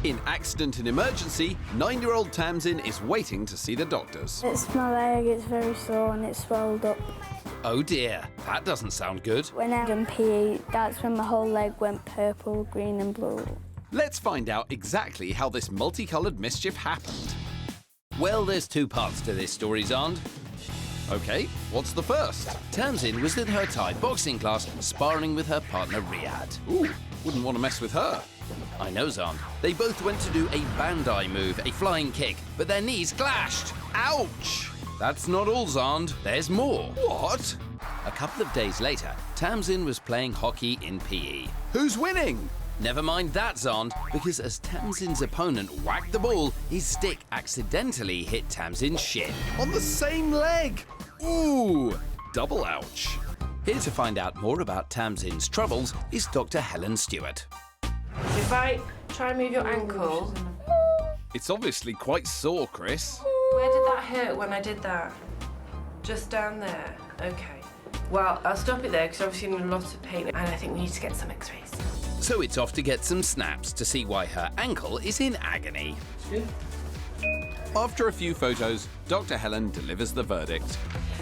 In Accident and Emergency, 9-year-old Tamzin is waiting to see the doctors. It's my leg, it's very sore and it's swelled up. Oh dear, that doesn't sound good. When I done PE, that's when my whole leg went purple, green and blue. Let's find out exactly how this multicoloured mischief happened. Well, there's two parts to this story, Xand. OK, what's the first? Tamzin was in her Thai boxing class sparring with her partner Riyadh. Ooh, wouldn't want to mess with her. I know, Xand. They both went to do a bandai move, a flying kick, but their knees clashed. Ouch! That's not all, Xand. There's more. What? A couple of days later, Tamzin was playing hockey in PE. Who's winning? Never mind that, Xand, because as Tamzin's opponent whacked the ball, his stick accidentally hit Tamzin's shin. On the same leg! Ooh! Double ouch. Here to find out more about Tamzin's troubles is Dr. Helen Stewart. If I try and move your ankle... It's obviously quite sore, Chris. Where did that hurt when I did that? Just down there? Okay. Well, I'll stop it there because I'm obviously in a lot of pain and I think we need to get some x-rays. So it's off to get some snaps to see why her ankle is in agony. After a few photos, Dr. Helen delivers the verdict.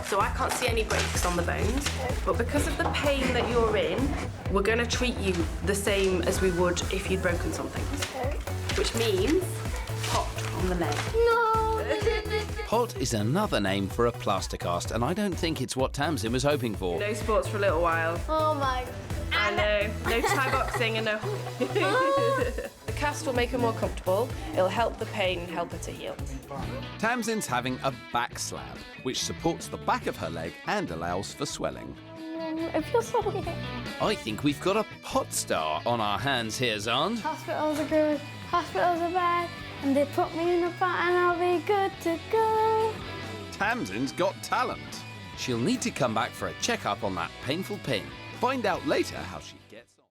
So I can't see any breaks on the bones, but because of the pain that you're in, we're going to treat you the same as we would if you'd broken something. Which means pot on the leg. No! Pot is another name for a plaster cast, and I don't think it's what Tamzin was hoping for. No sports for a little while. Oh my... I know. No Thai boxing and no... The cast will make her more comfortable. It'll help the pain and help her to heal. Tamzin's having a back slab, which supports the back of her leg and allows for swelling. It feels so weird. I think we've got a pot star on our hands here, Xand. Hospitals are good, hospitals are bad, and they put me in a pot and I'll be good to go. Tamzin's got talent. She'll need to come back for a checkup on that painful pin. Find out later how she gets on.